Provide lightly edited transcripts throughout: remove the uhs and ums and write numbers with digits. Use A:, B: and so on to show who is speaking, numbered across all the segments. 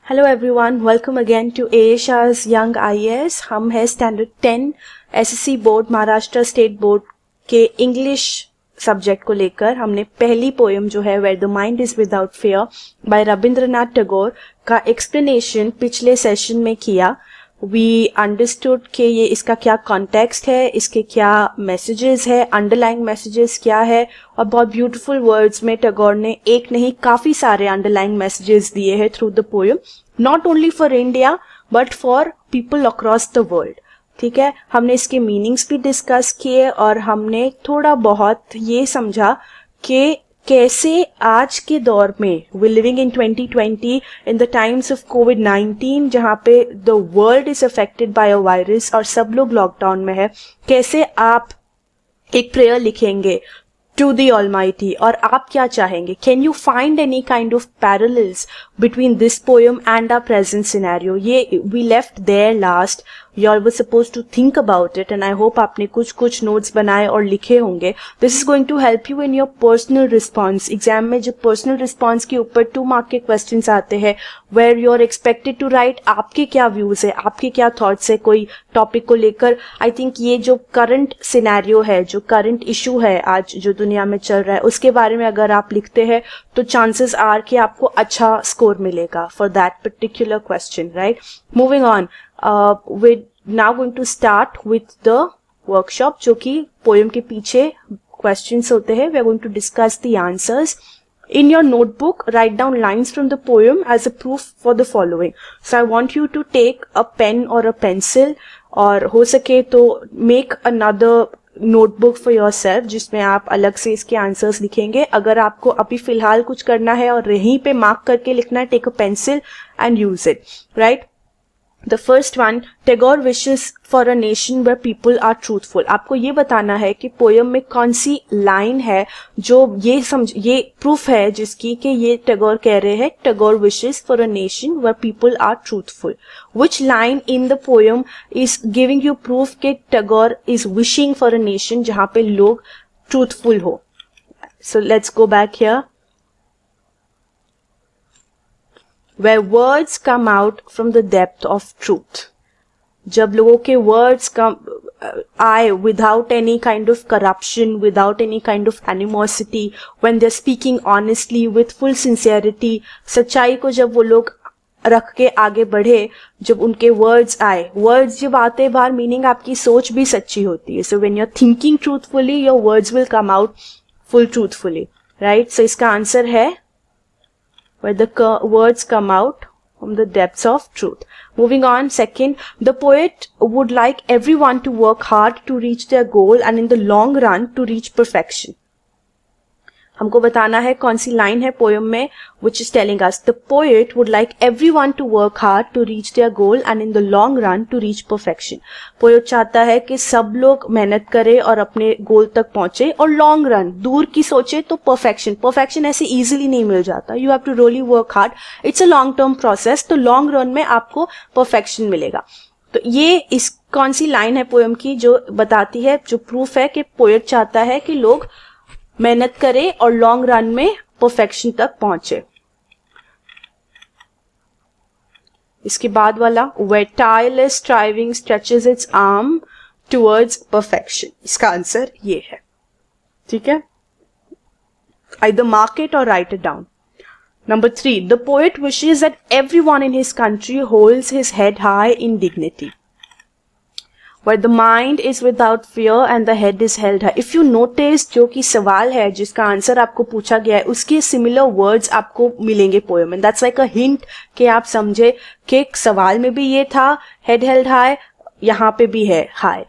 A: Hello everyone, welcome again to एएशा's young IAS. हम है standard 10 SSC board Maharashtra state board के इंग्लिश सब्जेक्ट को लेकर हमने पहली पोएम जो है where the mind is without fear by Rabindranath Tagore का एक्सप्लेनेशन पिछले सेशन में किया। वी अंडरस्टूड कि ये इसका क्या कॉन्टेक्स्ट है, इसके क्या मैसेजेस है, अंडरलाइंग मैसेजेस क्या है, और बहुत ब्यूटीफुल वर्ड्स में टैगोर ने एक नहीं काफी सारे अंडरलाइंग मैसेजेस दिए हैं through the poem, not only for India but for people across the world. ठीक है, हमने इसके मीनिंग्स भी डिस्कस किए और हमने थोड़ा बहुत ये समझा कि कैसे आज के दौर में we living in 2020 in the times of कोविड-19 जहां पे the world is affected by a virus और सब लोग लॉकडाउन में है, कैसे आप एक प्रेयर लिखेंगे टू द ऑलमाइटी और आप क्या चाहेंगे। Can you find any kind of parallels between this poem and our present scenario. ये we left there last, you all were supposed to think about it and I hope आपने कुछ notes बनाए और लिखे होंगे। This is going to help you in your personal response। Exam में जब personal response के ऊपर 2 मार्क के क्वेश्चंस आते हैं where you are expected to write आपके क्या व्यूज है, आपके क्या थॉट्स है कोई टॉपिक को लेकर। आई थिंक ये जो करंट सिनेरियो है, जो करंट इशू है आज जो दुनिया में चल रहा है, उसके बारे में अगर आप लिखते हैं तो चांसेस आर कि आपको अच्छा स्कोर मिलेगा for that particular question, right. Moving on, we're now going to start with the workshop जो कि पोएम के पीछे questions होते हैं। We are going to discuss the answers. In your notebook, write down lines from the poem as a proof for the following. So I want you to take a pen or a pencil और हो सके तो make another notebook for yourself जिसमें आप अलग से इसके answers लिखेंगे। अगर आपको अभी फिलहाल कुछ करना है और यहीं पे मार्क करके लिखना है, take a pencil and use it, right? The first one, Tagore wishes for a nation where people are truthful। आपको ये बताना है कि पोयम में कौन सी लाइन है जो ये प्रूफ है जिसकी कि ये टैगोर कह रहे हैं Tagore wishes for a nation where people are truthful। Which line in the poem is giving you proof कि Tagore is wishing for a nation जहाँ पे लोग truthful हो। So let's go back here। Where words come out from the depth of truth। जब लोगों के words आए without any kind of corruption, without any kind of animosity, when they're speaking honestly with full sincerity, सच्चाई को जब वो लोग रख के आगे बढ़े, जब उनके words आए, words जब आते हैं बाहर मीनिंग आपकी सोच भी सच्ची होती है। So when you're thinking truthfully, your words will come out full truthfully, right? So इसका आंसर है where the words come out from the depths of truth। Moving on, second, the poet would like everyone to work hard to reach their goal and in the long run to reach perfection। हमको बताना है कौन सी line है poem में which is telling us the poet would like everyone to work hard to reach their goal and in the long run to reach perfection। Poet चाहता है कि सब लोग मेहनत करें और अपने गोल तक पहुंचे और लॉन्ग रन दूर की सोचे तो परफेक्शन ऐसे इजीली नहीं मिल जाता। You have to really work hard, it's a long term process, तो लॉन्ग रन में आपको परफेक्शन मिलेगा। तो ये इस कौन सी लाइन है पोएम की जो बताती है, जो प्रूफ है कि पोएट चाहता है कि लोग मेहनत करे और लॉन्ग रन में परफेक्शन तक पहुंचे। इसके बाद वाला where tireless striving stretches its arm towards perfection। इसका आंसर ये है, ठीक है। Either mark it or write it down। Number 3, the poet wishes that everyone in his country holds his head high in dignity। Where the mind is without fear and the head is held high। If you notice, जो कि सवाल है जिसका answer आपको पूछा गया है उसके सिमिलर वर्ड्स आपको मिलेंगे पोएम में। That's like a hint कि आप समझे कि सवाल में भी ये था head held high, यहाँ पे भी है high।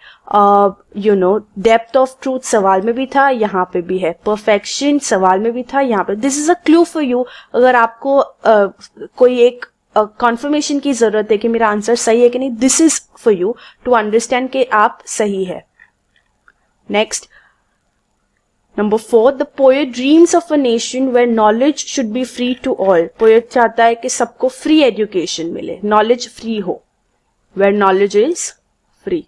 A: depth of truth सवाल में भी था, यहाँ पे भी है। perfection सवाल में भी था, यहाँ पे। This is a clue for you। अगर आपको कोई एक कॉन्फर्मेशन की जरूरत है कि मेरा आंसर सही है कि नहीं, this is for you to understand कि आप सही है। Next, number 4, the poet dreams of a nation where knowledge should be free to all. Poet चाहता है कि सबको फ्री एजुकेशन मिले, नॉलेज फ्री हो, where knowledge is free.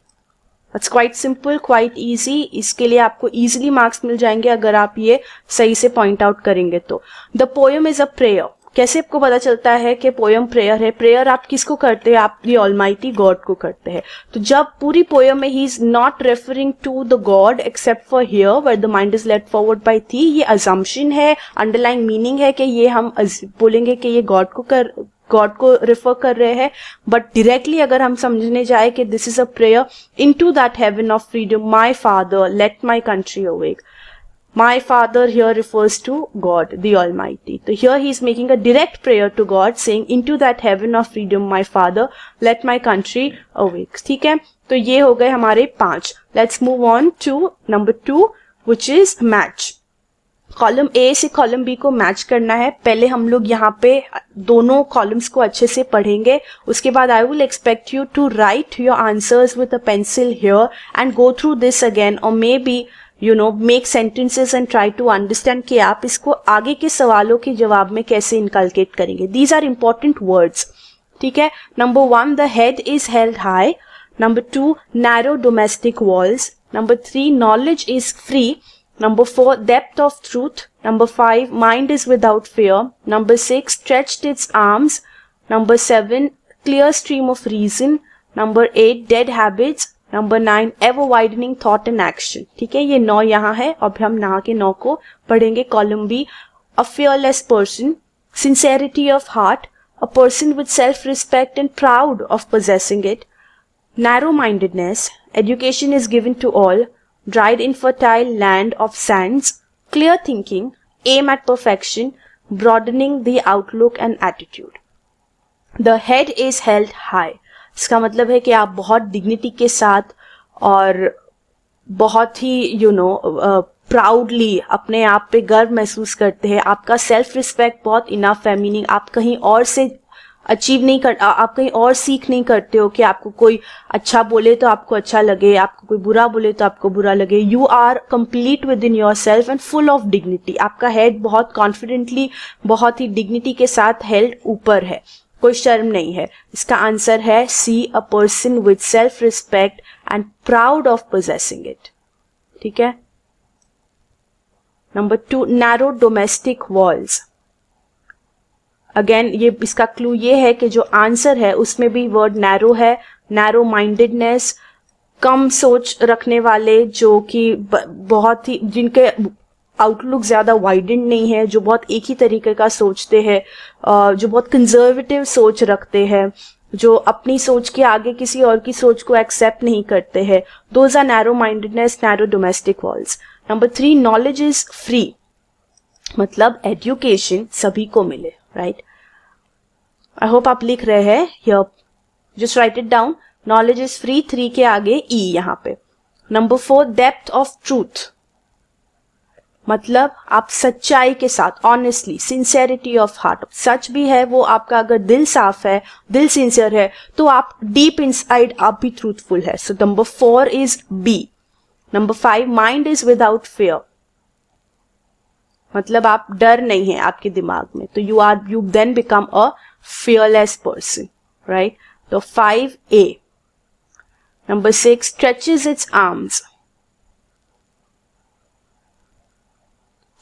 A: It's quite simple, quite easy. इसके लिए आपको इजीली मार्क्स मिल जाएंगे अगर आप ये सही से पॉइंट आउट करेंगे तो। The poem is a prayer. कैसे आपको पता चलता है कि पोयम प्रेयर है? प्रेयर आप किसको करते हैं? आप द ऑलमाइटी गॉड को करते हैं। तो जब पूरी पोयम में ही is not referring to the god except for here where the mind is led forward by thee, ये अजम्पशन है, अंडरलाइंग मीनिंग है कि ये हम बोलेंगे कि ये गॉड को रेफर कर रहे हैं, बट डायरेक्टली अगर हम समझने जाए कि this is a prayer into that heaven of freedom, my father let my country awake. My father here refers to God, the Almighty. So here he is making a direct prayer to God, saying, into that heaven of freedom, my father, let my country awake. ठीक है, तो ये हो गए हमारे 5. Let's move on to number 2, which is match. Column A से column B को match करना है। पहले हम लोग यहाँ पे दोनों कॉलम्स को अच्छे से पढ़ेंगे, उसके बाद I will expect you to write your answers with a pencil here and go through this again, और maybe make sentences and try to understand कि आप इसको आगे के सवालों के जवाब में कैसे इनकलकेट करेंगे। दीज आर इंपॉर्टेंट वर्ड्स, ठीक है। Number 1, the head is held high. Number 2, narrow domestic walls. Number 3, knowledge is free. Number 4, depth of truth. Number 5, mind is without fear. Number 6, stretched its arms. Number 7, clear stream of reason. Number 8, dead habits. Number 9, ever widening thought and action. ठीक है, ये 9 यहाँ है। अब हम यहाँ के 9 को पढ़ेंगे। Column B, a fearless person, sincerity of heart, a person with self-respect and proud of possessing it, narrow-mindedness, education is given to all, dried in fertile land of sands, clear thinking, aim at perfection, broadening the outlook and attitude. The head is held high. इसका मतलब है कि आप बहुत dignity के साथ और बहुत ही प्राउडली अपने आप पे गर्व महसूस करते हैं। आपका सेल्फ रिस्पेक्ट बहुत इनफ है, मीनिंग आप कहीं और से अचीव नहीं कर, आप कहीं और सीख नहीं करते हो कि आपको कोई अच्छा बोले तो आपको अच्छा लगे, आपको कोई बुरा बोले तो आपको बुरा लगे। You are complete within yourself and full of dignity. आपका हेड बहुत कॉन्फिडेंटली, बहुत ही डिग्निटी के साथ हेल्ड ऊपर है, कोई शर्म नहीं है। इसका आंसर है C, a person with self respect and proud of possessing it. ठीक है। Number 2, narrow domestic walls. Again ये इसका क्लू ये है कि जो आंसर है उसमें भी वर्ड नैरो है। नैरो माइंडेडनेस, कम सोच रखने वाले, जो कि बहुत ही, जिनके आउटलुक ज्यादा वाइडेंड नहीं है, जो बहुत एक ही तरीके का सोचते हैं, जो बहुत कंजर्वेटिव सोच रखते हैं, जो अपनी सोच के आगे किसी और की सोच को एक्सेप्ट नहीं करते हैं, those are narrow mindedness, narrow domestic walls. Number 3, knowledge is free, मतलब एजुकेशन सभी को मिले, राइट। आई होप आप लिख रहे हैं here, just right it down. Knowledge is free, 3 के आगे ई यहां पे। नंबर 4, डेप्थ ऑफ ट्रूथ, मतलब आप सच्चाई के साथ, ऑनेस्टली, सिंसियरिटी ऑफ हार्ट, सच भी है वो आपका, अगर दिल साफ है, दिल सिंसियर है, तो आप डीप इनसाइड आप भी ट्रूथफुल है। So number 4 is B. Number 5, mind is without fear, मतलब आप डर नहीं है आपके दिमाग में, तो you then become a fearless person, right? So 5A. Number 6, stretches its arms.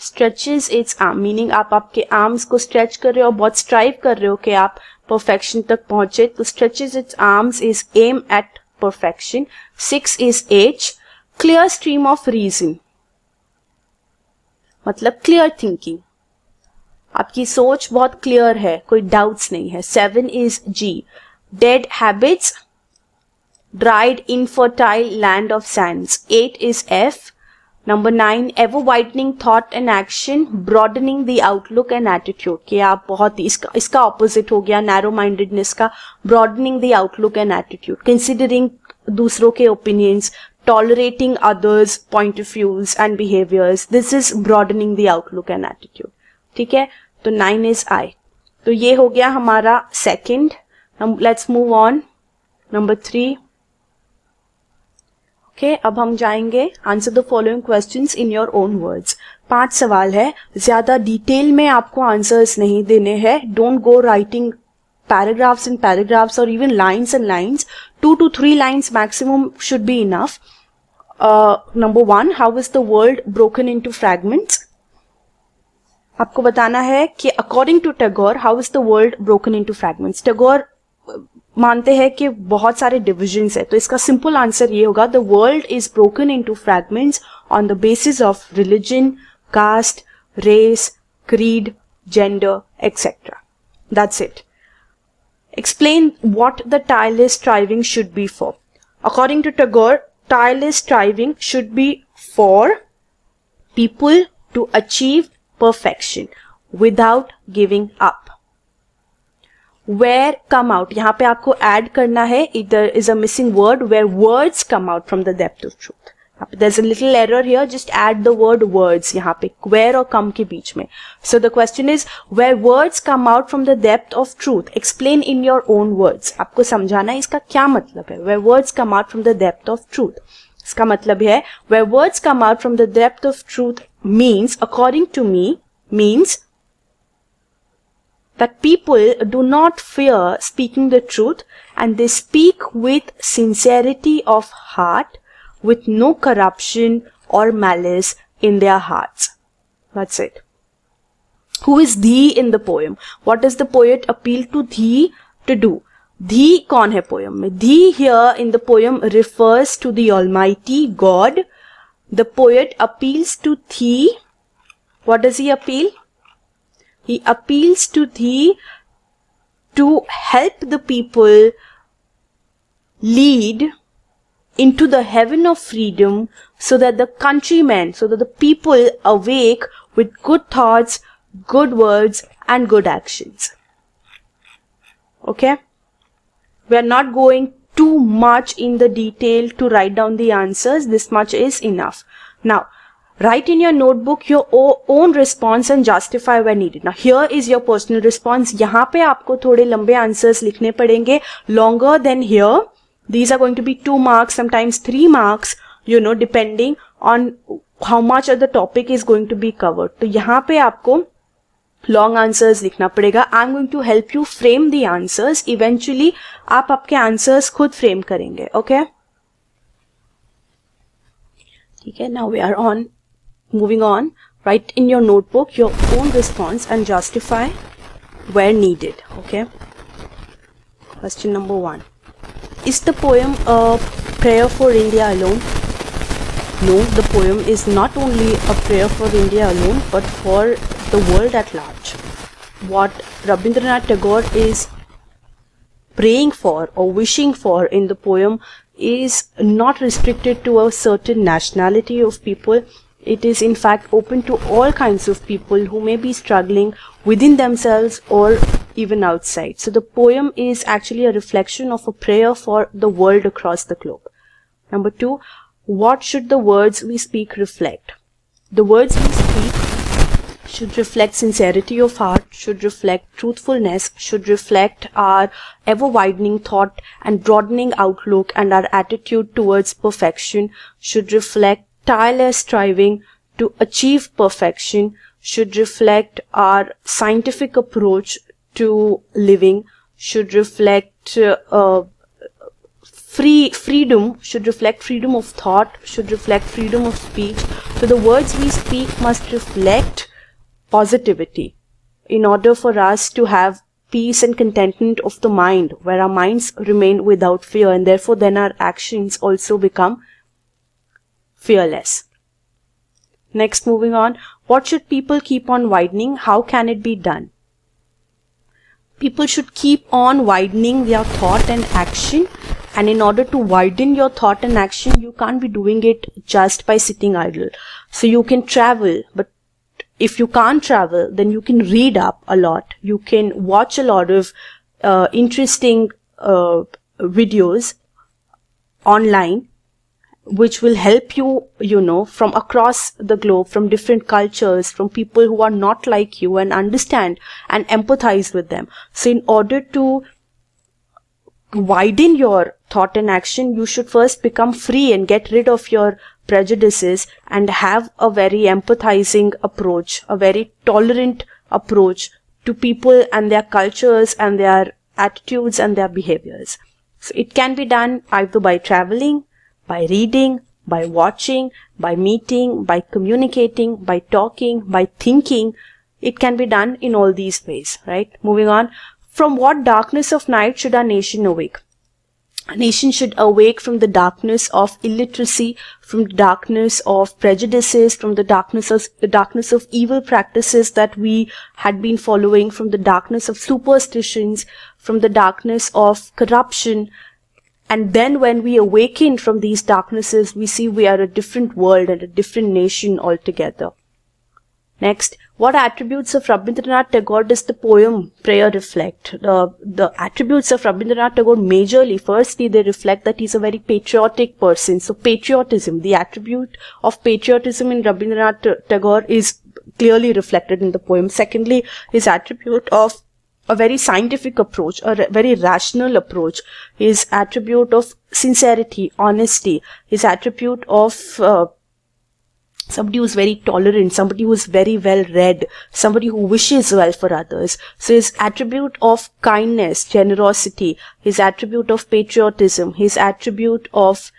A: Stretches its arm, meaning आप आपके arms को stretch कर रहे हो, बहुत strive कर रहे हो कि आप perfection तक पहुंचे, तो stretches its arms is aim at perfection. 6 is H, clear stream of reason, मतलब clear thinking, आपकी सोच बहुत क्लियर है, कोई डाउट्स नहीं है। 7 is G, dead habits, dried infertile land of sands. 8 is F. Number 9, ever widening thought and action, broadening the outlook and attitude, कि आप बहुत ही, इसका ऑपोजिट हो गया नैरो माइंडेडनेस का, broadening the outlook and attitude, considering दूसरों के opinions, tolerating others point of views and behaviours, this is broadening the outlook and attitude. ठीक है, तो 9 इज आई। तो ये हो गया हमारा second. Let's move on, number 3। Okay, अब हम जाएंगे answer the following questions in your own words. 5 सवाल है, ज्यादा डिटेल में आपको आंसर्स नहीं देने हैं। Don't go writing paragraphs and paragraphs और even lines and lines. 2 to 3 lines maximum should be enough. Number 1, how is the world broken into fragments? आपको बताना है कि according to Tagore how is the world broken into fragments. Tagore मानते हैं कि बहुत सारे डिविजन्स है, तो इसका सिंपल आंसर ये होगा, the world is broken into fragments on the basis of religion, caste, race, creed, gender, etc. That's it. Explain what the tireless striving should be for. According to Tagore, tireless striving should be for people to achieve perfection without giving up. Where come out, यहाँ पे आपको add करना है, there is a missing word, where words come out from the depth of truth. There's a little error here, just add the word words यहाँ पे where और come के बीच में. So the question is where words come out from the depth of truth. Explain in your own words. आपको समझाना है इसका क्या मतलब है. Where words come out from the depth of truth. इसका मतलब है where words come out from the depth of truth means, according to me, means that people do not fear speaking the truth and they speak with sincerity of heart, with no corruption or malice in their hearts. That's it. Who is thee in the poem? What does the poet appeal to thee to do? Thee कौन है poem में? Thee here in the poem refers to the Almighty God. The poet appeals to thee. What does he appeal? He appeals to thee to help the people lead into the heaven of freedom, so that the countrymen, so that the people awake with good thoughts, good words and good actions. Okay? We are not going too much in the detail to write down the answers. This much is enough. Now, write in your notebook your own response and justify where needed. Now, here is your personal response. यहाँ पे आपको थोड़े लंबे answers लिखने पड़ेंगे, longer than here. These are going to be 2 marks, sometimes 3 marks, you know, depending on how much of the topic is going to be covered. तो यहाँ पे आपको long answers लिखना पड़ेगा. I'm going to help you frame the answers. Eventually, आप आपके answers खुद frame करेंगे. Okay? ठीक है. Now we are on. Moving on. Write in your notebook your own response and justify where needed. Okay? Question number 1. Is the poem a prayer for India alone? No, the poem is not only a prayer for India alone, but for the world at large. What Rabindranath Tagore is praying for or wishing for in the poem is not restricted to a certain nationality of people. It is in fact open to all kinds of people who may be struggling within themselves or even outside. So the poem is actually a reflection of a prayer for the world across the globe. Number 2, what should the words we speak reflect? The words we speak should reflect sincerity of heart, should reflect truthfulness, should reflect our ever-widening thought and broadening outlook and our attitude towards perfection, should reflect tireless striving to achieve perfection, should reflect our scientific approach to living, should reflect freedom, should reflect freedom of thought, should reflect freedom of speech. So the words we speak must reflect positivity in order for us to have peace and contentment of the mind, where our minds remain without fear, and therefore then our actions also become fearless. Next, moving on, what should people keep on widening? How can it be done? People should keep on widening their thought and action, and in order to widen your thought and action, you can't be doing it just by sitting idle. So you can travel, but if you can't travel, then you can read up a lot. You can watch a lot of interesting videos online, which will help you, you know, from across the globe, from different cultures, from people who are not like you, and understand and empathize with them. So in order to widen your thought and action, you should first become free and get rid of your prejudices and have a very empathizing approach, a very tolerant approach to people and their cultures and their attitudes and their behaviors. So it can be done either by traveling, by reading, by watching, by meeting, by communicating, by talking, by thinking, It can be done in all these ways, right? Moving on. From what darkness of night should our nation awake? A nation should awake from the darkness of illiteracy, from the darkness of prejudices, from the darkness of evil practices that we had been following, from the darkness of superstitions, from the darkness of corruption. And then when we awaken from these darknesses, we see we are a different world and a different nation altogether. Next, what attributes of Rabindranath Tagore does the poem Prayer reflect? The attributes of Rabindranath Tagore majorly, firstly, they reflect that he's a very patriotic person. So patriotism, the attribute of patriotism in Rabindranath Tagore is clearly reflected in the poem. Secondly, his attribute of a very scientific approach, a very rational approach, his attribute of sincerity, honesty, his attribute of somebody who is very tolerant, somebody who is very well read, somebody who wishes well for others. So his attribute of kindness, generosity, his attribute of patriotism, his attribute of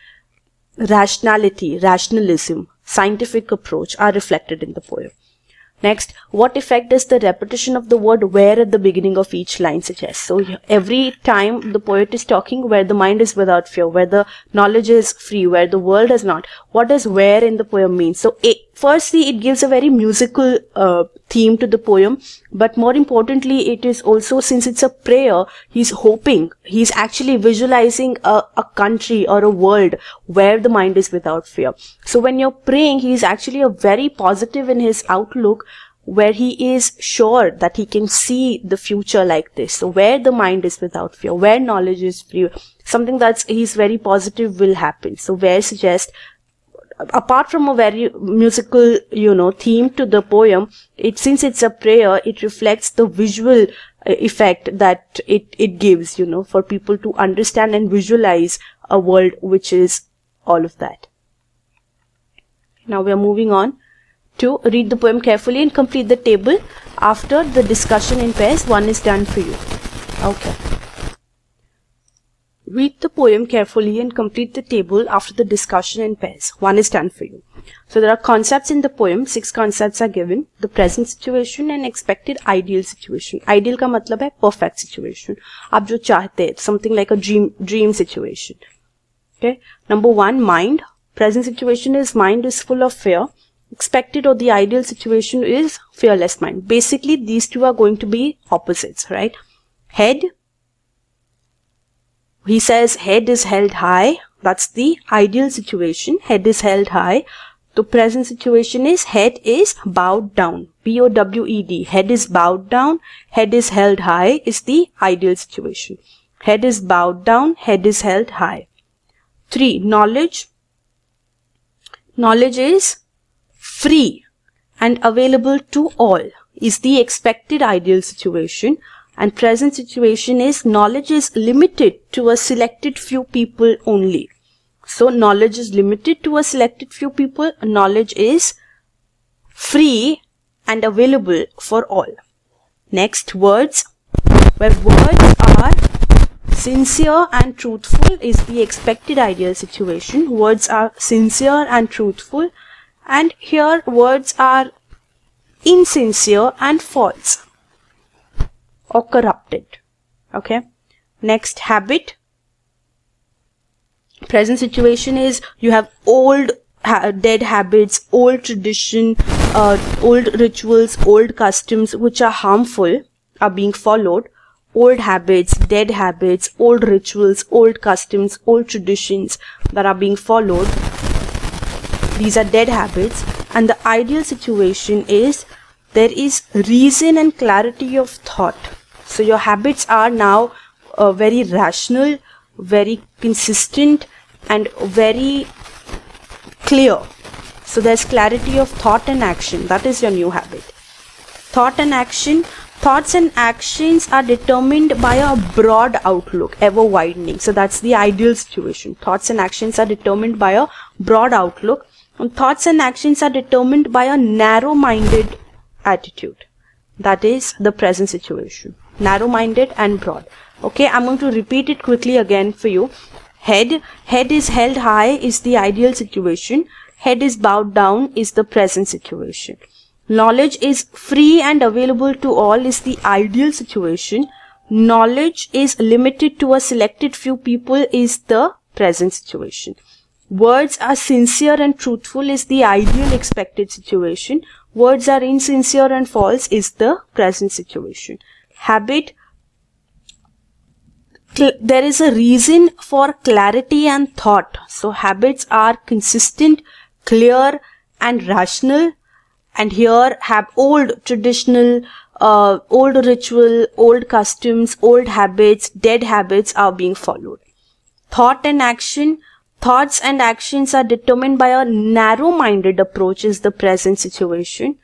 A: rationality, rationalism, scientific approach are reflected in the poem. Next, what effect does the repetition of the word where at the beginning of each line suggest? So every time the poet is talking where the mind is without fear, where the knowledge is free, where the world is not, what does where in the poem mean? So firstly, it gives a very musical theme to the poem, but more importantly, it is also, since it's a prayer, he's hoping, he's actually visualizing a country or a world where the mind is without fear. So when you're praying, he's actually a very positive in his outlook, where he is sure that he can see the future like this. So where the mind is without fear, where knowledge is free, something that's he's very positive will happen. So where suggests, apart from a very musical, theme to the poem, since it's a prayer, it reflects the visual effect that it gives, for people to understand and visualize a world which is all of that. Now we are moving on to read the poem carefully and complete the table. After the discussion in pairs, one is done for you. Okay. Read the poem carefully and complete the table after the discussion in pairs. One is done for you. So there are concepts in the poem. 6 concepts are given. The present situation and expected ideal situation. Ideal का मतलब है perfect situation. आप जो चाहते हैं, something like a dream situation. Okay. Number 1, mind. Present situation is mind is full of fear. Expected or the ideal situation is fearless mind. Basically, these two are going to be opposites, right? Head. He says head is held high. That's the ideal situation. Head is held high. The present situation is head is bowed down. B-O-W-E-D. Head is bowed down. Head is held high is the ideal situation. Head is bowed down. Head is held high. 3. Knowledge. Knowledge is free and available to all is the expected ideal situation, and present situation is knowledge is limited to a selected few people only. So knowledge is limited to a selected few people. Knowledge is free and available for all. Next, words. Where words are sincere and truthful is the expected ideal situation. Words are sincere and truthful. And here words are insincere and false or corrupted. Okay. Next, habit. Present situation is you have old dead habits, old tradition, old rituals, old customs which are harmful are being followed. Old habits, dead habits, old rituals, old customs, old traditions that are being followed. These are dead habits, and the ideal situation is there is reason and clarity of thought. So your habits are now very rational, very consistent, and very clear. So there's clarity of thought and action. That is your new habit. Thought and action. Thoughts and actions are determined by a broad outlook, ever widening. So that's the ideal situation. Thoughts and actions are determined by a broad outlook. And thoughts and actions are determined by a narrow-minded attitude. That is the present situation. Narrow-minded and broad. Okay, I'm going to repeat it quickly again for you. Head is held high is the ideal situation. Head is bowed down is the present situation. Knowledge is free and available to all is the ideal situation. Knowledge is limited to a selected few people is the present situation. Words are sincere and truthful is the ideal expected situation. Words are insincere and false is the present situation. Habit. There is a reason for clarity and thought. So habits are consistent, clear and rational. And here have old traditional, old ritual, old customs, old habits, dead habits are being followed. Thought and action. Thoughts and actions are determined by a narrow-minded approach is the present situation.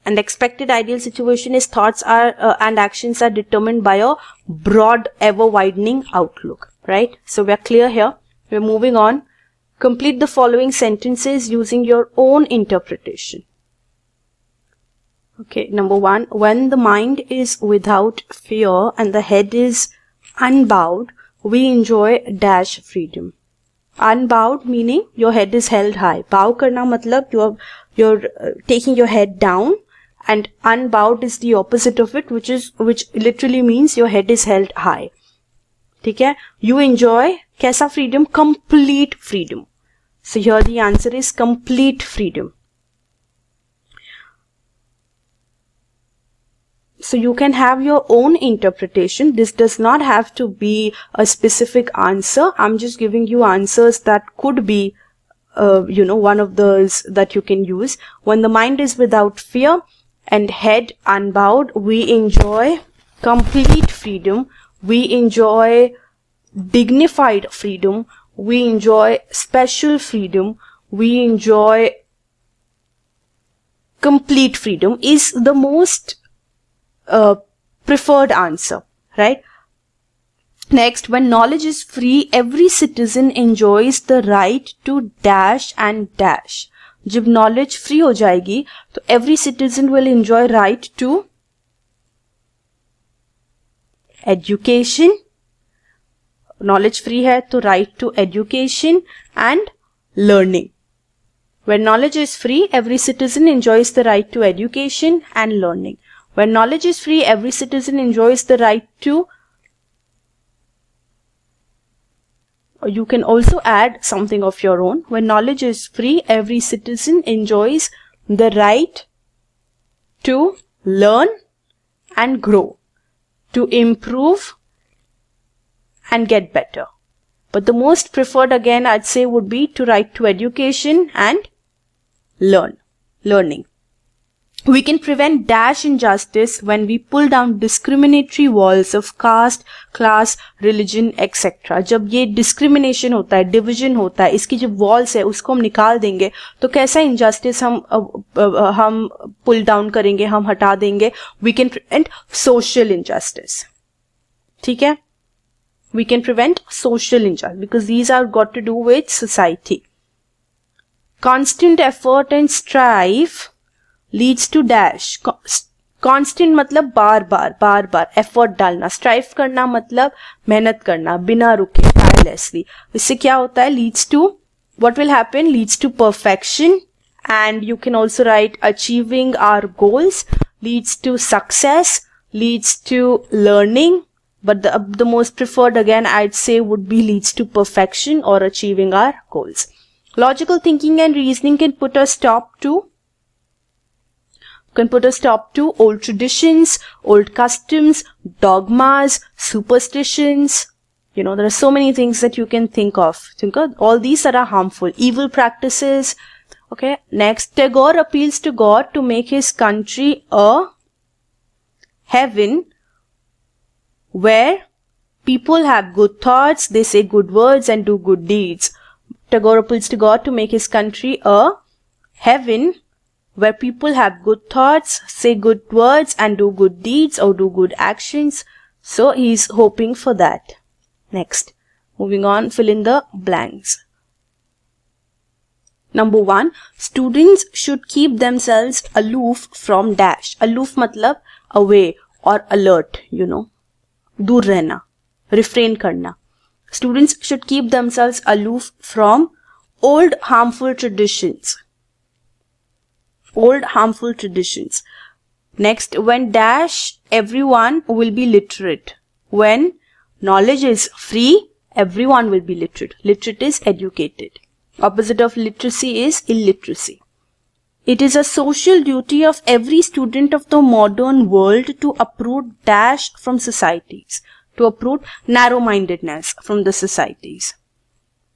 A: And expected ideal situation is thoughts are and actions are determined by a broad, ever-widening outlook. Right? So we are clear here. We are moving on. Complete the following sentences using your own interpretation. Okay, number 1. When the mind is without fear and the head is unbowed, we enjoy dash freedom. Unbowed meaning your head is held high. Bow karna matlab you're taking your head down, and unbowed is the opposite of it, which literally means your head is held high. ठीक है? You enjoy कैसा freedom? Complete freedom. So here the answer is complete freedom. So you can have your own interpretation. This does not have to be a specific answer. I'm just giving you answers that could be, one of those that you can use. When the mind is without fear and head unbowed, we enjoy complete freedom. We enjoy dignified freedom. We enjoy special freedom. We enjoy complete freedom is the most preferred answer, right? Next, when knowledge is free, every citizen enjoys the right to dash and dash. जब knowledge free हो जाएगी, तो every citizen will enjoy right to education. Knowledge free है, तो right to education and learning. When knowledge is free, every citizen enjoys the right to education and learning. When knowledge is free, every citizen enjoys the right to, or you can also add something of your own. When knowledge is free, every citizen enjoys the right to learn and grow, to improve and get better. But the most preferred again I'd say would be to right to education and learning. We can prevent dash injustice when we pull down discriminatory walls of caste, class, religion, etc. जब ये discrimination होता है, division होता है, इसकी जो walls है उसको हम निकाल देंगे, तो कैसा injustice हम pull down करेंगे, हम हटा देंगे. We can prevent social injustice. ठीक है? We can prevent social injustice because these are got to do with society. Constant effort and strife leads to dash. Constant मतलब बार बार effort डालना. Strive करना मतलब मेहनत करना बिना रुके, tirelessly. इससे क्या होता है? Leads to, what will happen? Leads to perfection, and you can also write achieving our goals, leads to success, leads to learning, but the most preferred again I'd say would be leads to perfection or achieving our goals. Logical thinking and reasoning can put a stop to old traditions, old customs, dogmas, superstitions. There are so many things that you can think of. All these are harmful. Evil practices. Okay. Next, Tagore appeals to God to make his country a heaven where people have good thoughts, they say good words and do good deeds. Tagore appeals to God to make his country a heaven where people have good thoughts, say good words and do good deeds or do good actions. So he's hoping for that. Next, moving on, fill in the blanks. Number 1, students should keep themselves aloof from dash. Aloof matlab away or alert, दूर रहना, refrain करना. Students should keep themselves aloof from old harmful traditions. old harmful traditions. Next, when dash, everyone will be literate. When knowledge is free, everyone will be literate. Literate is educated. Opposite of literacy is illiteracy. It is a social duty of every student of the modern world to uproot dash from societies, to uproot narrow-mindedness from the societies.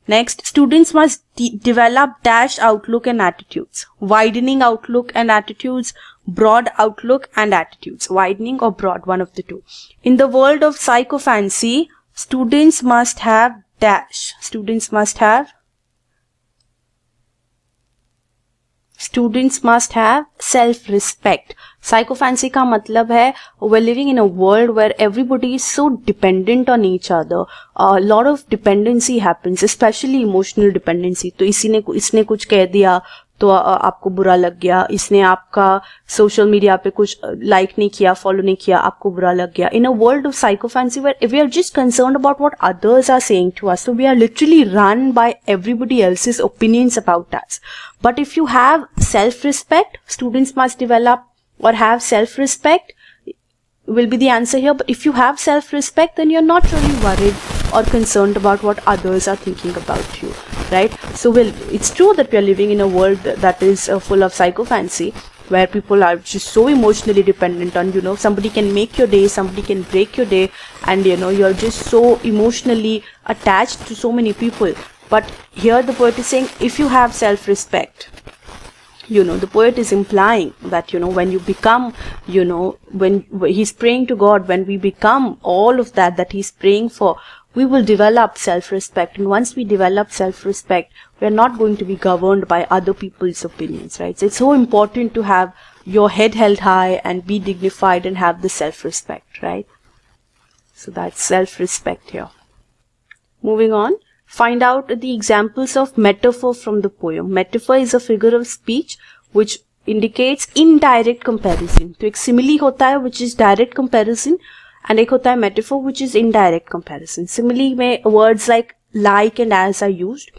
A: Next, students must develop dash outlook and attitudes. Widening outlook and attitudes, broad outlook and attitudes. Widening or broad, one of the two. In the world of psychophancy, students must have dash. Students must have self-respect. Psychophancy का मतलब है we're living in a world where everybody is so dependent on each other. A lot of dependency happens, especially emotional dependency. तो इसने कुछ कह दिया तो आपको बुरा लग गया, इसने आपका सोशल मीडिया पे कुछ लाइक नहीं किया, फॉलो नहीं किया, आपको बुरा लग गया. In a world of psychophancy where we are just concerned about what others are saying to us, so we are literally run by everybody else's opinions about us. But if you have self-respect, students must develop or have self-respect will be the answer here. But if you have self-respect, then you're not really worried or concerned about what others are thinking about you, right? So it's true that we are living in a world that is full of psychophancy, where people are just so emotionally dependent on, somebody can make your day, somebody can break your day, and you're just so emotionally attached to so many people. But here the poet is saying, if you have self-respect, the poet is implying that, when you become, when he's praying to God, when we become all of that he's praying for, we will develop self-respect. And once we develop self-respect, we're not going to be governed by other people's opinions, right? So it's so important to have your head held high and be dignified and have the self-respect, right? So that's self-respect here. Moving on. Find out the examples of metaphor from the poem. Metaphor is a figure of speech which indicates indirect comparison. तो एक simile होता है which is direct comparison, and एक होता है metaphor which is indirect comparison. Simile में words like and as are used.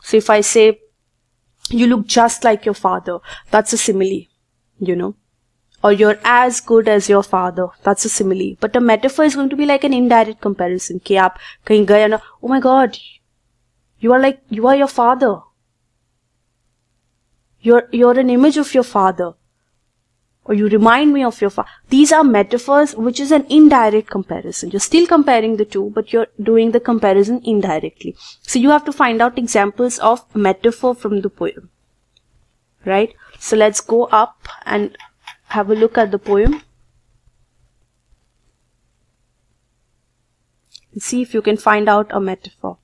A: So if I say, you look just like your father, that's a simile, or you're as good as your father, that's a simile. But a metaphor is going to be like an indirect comparison. कि आप कहीं गए ना, oh my God, you are your father. You're an image of your father. Or you remind me of your father. These are metaphors, which is an indirect comparison. You're still comparing the two, but you're doing the comparison indirectly. So you have to find out examples of metaphor from the poem. Right? So let's go up and have a look at the poem. And see if you can find out a metaphor.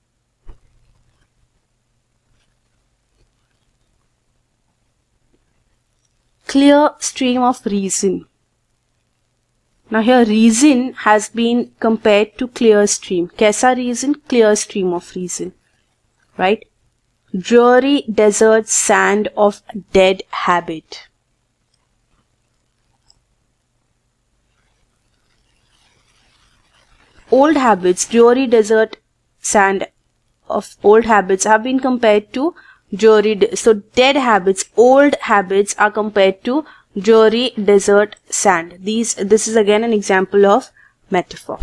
A: Clear stream of reason. Now here reason has been compared to clear stream. Kaisa reason? Clear stream of reason. Right? Dreary desert sand of dead habit. Old habits, dreary desert sand of old habits have been compared to so dead habits, old habits are compared to dreary desert sand. This is again an example of metaphor.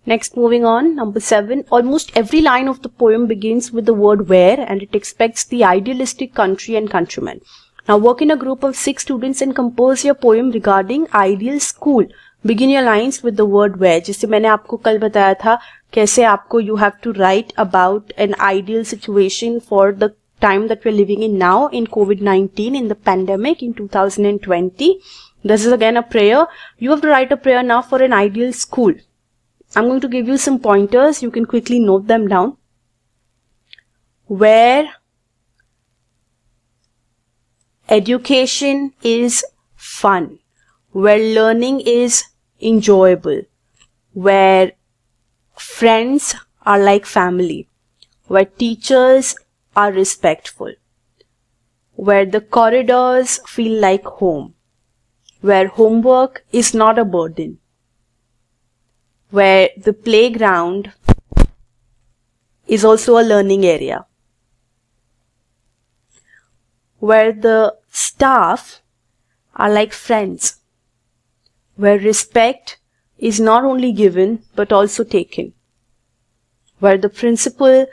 A: Next, moving on, number 7. Almost every line of the poem begins with the word where, and it expects the idealistic country and countrymen. Now work in a group of 6 students and compose your poem regarding ideal school. Begin your lines with the word where. जैसे मैंने आपको कल बताया था कैसे आपको you have to write about an ideal situation for the time that we're living in now in COVID-19, in the pandemic in 2020. This is again a prayer. You have to write a prayer now for an ideal school. I'm going to give you some pointers. You can quickly note them down. Where education is fun. Where learning is enjoyable, where friends are like family, where teachers are respectful, where the corridors feel like home, where homework is not a burden, where the playground is also a learning area, where the staff are like friends, where respect is not only given but also taken, where the principal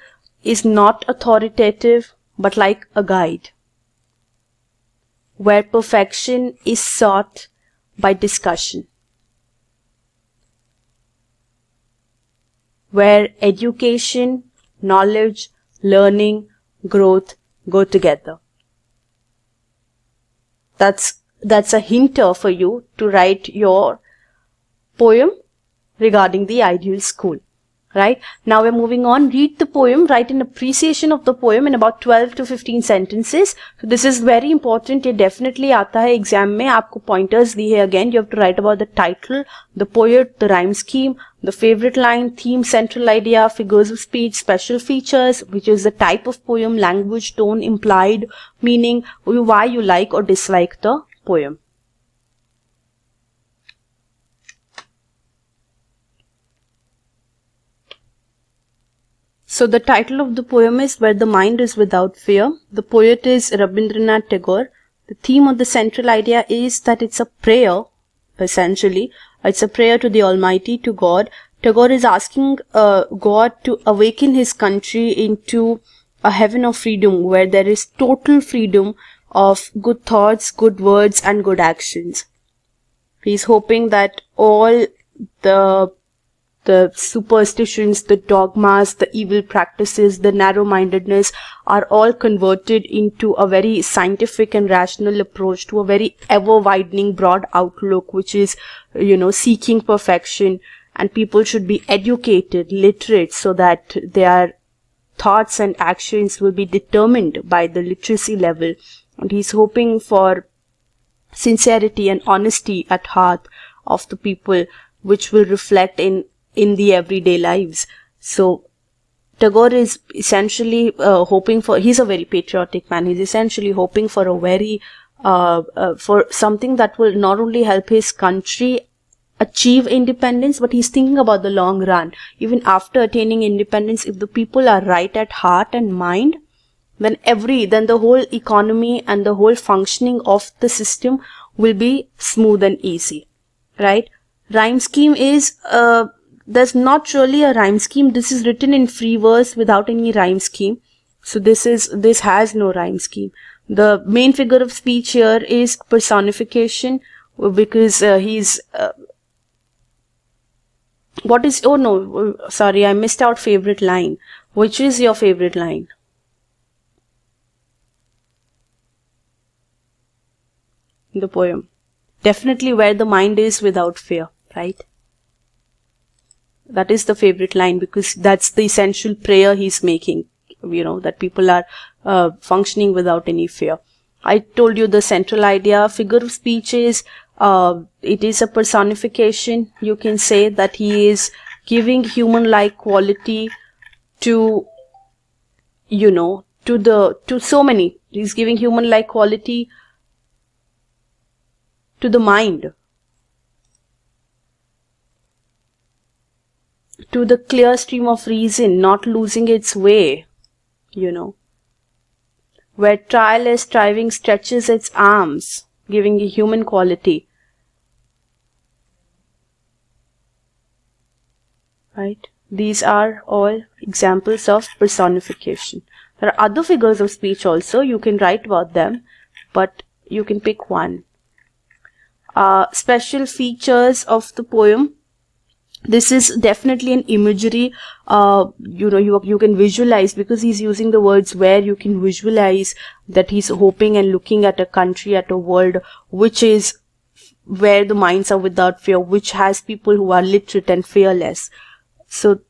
A: is not authoritative but like a guide, where perfection is sought by discussion, where education, knowledge, learning, growth go together. That's a hinter for you to write your poem regarding the ideal school. Right? Now we're moving on. Read the poem, write an appreciation of the poem in about 12 to 15 sentences. So this is very important. ये definitely आता है exam में. आपको pointers दी है again. You have to write about the title, the poet, the rhyme scheme, the favorite line, theme, central idea, figures of speech, special features, which is the type of poem, language, tone, implied meaning, why you like or dislike the poem. So the title of the poem is Where the Mind is Without Fear. The poet is Rabindranath Tagore. The theme of the central idea is that it's a prayer, essentially. It's a prayer to the Almighty, to God. Tagore is asking God to awaken his country into a heaven of freedom where there is total freedom of good thoughts, good words and good actions. He's hoping that all the superstitions, the dogmas, the evil practices, the narrow-mindedness are all converted into a very scientific and rational approach to a very ever-widening broad outlook, which is, seeking perfection. And people should be educated, literate, so that their thoughts and actions will be determined by the literacy level. And he's hoping for sincerity and honesty at heart of the people, which will reflect in the everyday lives. So Tagore is essentially hoping for, he's a very patriotic man, he's essentially hoping for a very, for something that will not only help his country achieve independence, but he's thinking about the long run. Even after attaining independence, if the people are right at heart and mind, then the whole economy and the whole functioning of the system will be smooth and easy, right? Rhyme scheme is, there's not really a rhyme scheme. This is written in free verse without any rhyme scheme. So this has no rhyme scheme. The main figure of speech here is personification, because he's, sorry, I missed out favorite line. Which is your favorite line? In the poem. Definitely where the mind is without fear, right? That is the favorite line, because that's the essential prayer he's making, that people are functioning without any fear. I told you the central idea. Figure of speech is, it is a personification. You can say that he is giving human-like quality to, to so many. He's giving human-like quality to the mind, to the clear stream of reason, not losing its way, where tireless striving stretches its arms, giving a human quality, right? These are all examples of personification. There are other figures of speech also. You can write about them, but you can pick one. Special features of the poem. This is definitely an imagery, you can visualize, because he's using the words where you can visualize that he's hoping and looking at a country, at a world, which is where the minds are without fear, which has people who are literate and fearless. So,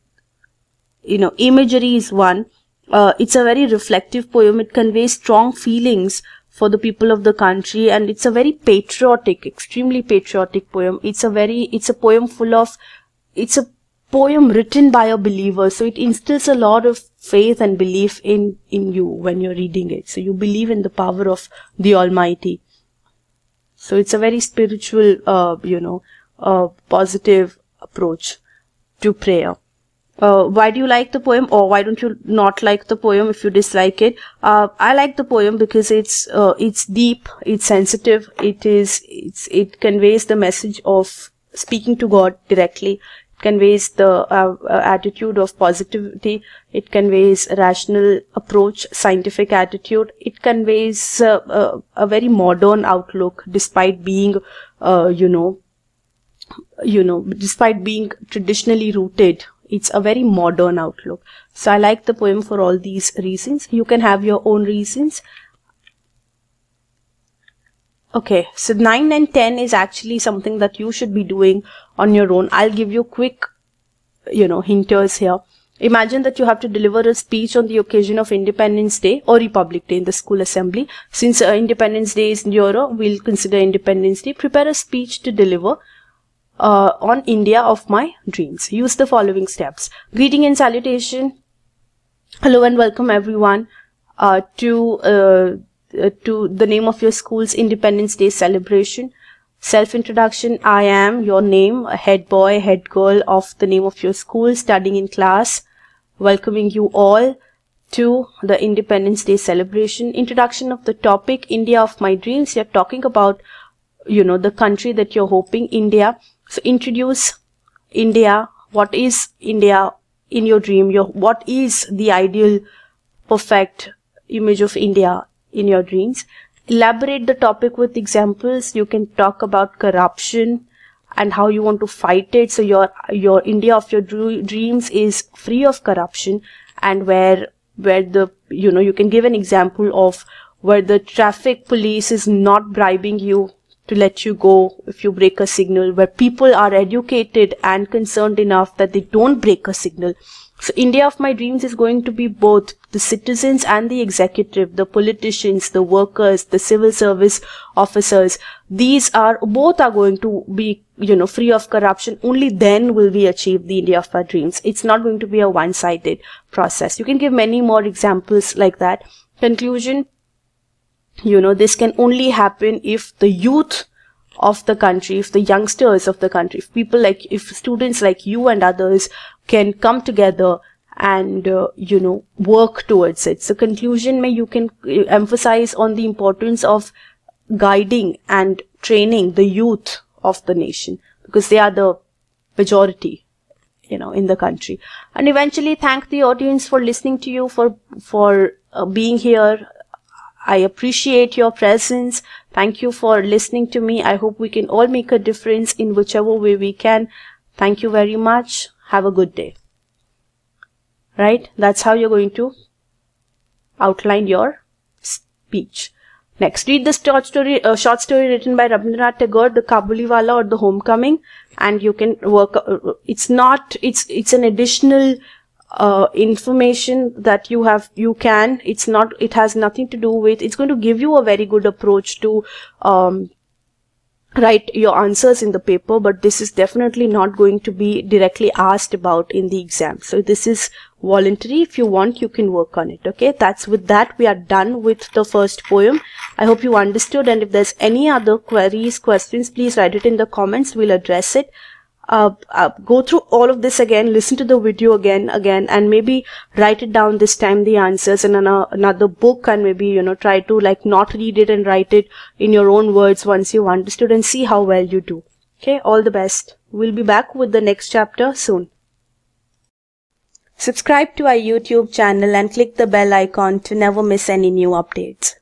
A: imagery is one. It's a very reflective poem. It conveys strong feelings for the people of the country, and it's a very patriotic, extremely patriotic poem. It's a poem full of, it's a poem written by a believer, so it instills a lot of faith and belief in you when you're reading it. So you believe in the power of the Almighty. So it's a very spiritual, positive approach to prayer. Why do you like the poem, or why don't you not like the poem if you dislike it? I like the poem because it's deep, it's sensitive, it conveys the message of speaking to God directly. It conveys the attitude of positivity. It conveys a rational approach, scientific attitude. It conveys a very modern outlook, despite being, despite being traditionally rooted. It's a very modern outlook. So I like the poem for all these reasons. You can have your own reasons. Okay, so 9 and 10 is actually something that you should be doing on your own. I'll give you quick, hinters here. Imagine that you have to deliver a speech on the occasion of Independence Day or Republic Day in the school assembly. Since Independence Day is nearer, we'll consider Independence Day. Prepare a speech to deliver on India of my dreams. Use the following steps. Greeting and salutation. Hello and welcome everyone to the name of your school's Independence Day celebration. Self-introduction. I am your name, head boy, head girl of the name of your school, studying in class. Welcoming you all to the Independence Day celebration. Introduction of the topic, India of my dreams. You're talking about, the country that you're hoping, India. So introduce India. What is India in your dream? What is the ideal, perfect image of India in your dreams? Elaborate the topic with examples. You can talk about corruption and how you want to fight it. So your India of your dreams is free of corruption, and where the you can give an example of where the traffic police is not bribing you to let you go if you break a signal, where people are educated and concerned enough that they don't break a signal. So India of my dreams is going to be both the citizens and the executive, the politicians, the workers, the civil service officers. Both are going to be, free of corruption. Only then will we achieve the India of our dreams. It's not going to be a one-sided process. You can give many more examples like that. Conclusion. This can only happen if the youth of the country, if the youngsters of the country, if students like you and others can come together and, work towards it. So conclusion, you can emphasize on the importance of guiding and training the youth of the nation, because they are the majority, in the country. And eventually thank the audience for listening to you, for being here. I appreciate your presence. Thank you for listening to me. I hope we can all make a difference in whichever way we can. Thank you very much. Have a good day. Right? That's how you're going to outline your speech. Next, read the short story written by Rabindranath Tagore, The Kabuliwala or The Homecoming, and you can work. It's an additional information that it has nothing to do with, it's going to give you a very good approach to write your answers in the paper, but this is definitely not going to be directly asked about in the exam. So this is voluntary. If you want, you can work on it. Okay, with that we are done with the first poem. I hope you understood, and if there's any other questions, please write it in the comments. We'll address it. Go through all of this again, listen to the video again, and maybe write it down this time, the answers, in another book, and maybe, try to not read it and write it in your own words once you've understood, and see how well you do. Okay, all the best. We'll be back with the next chapter soon. Subscribe to our YouTube channel and click the bell icon to never miss any new updates.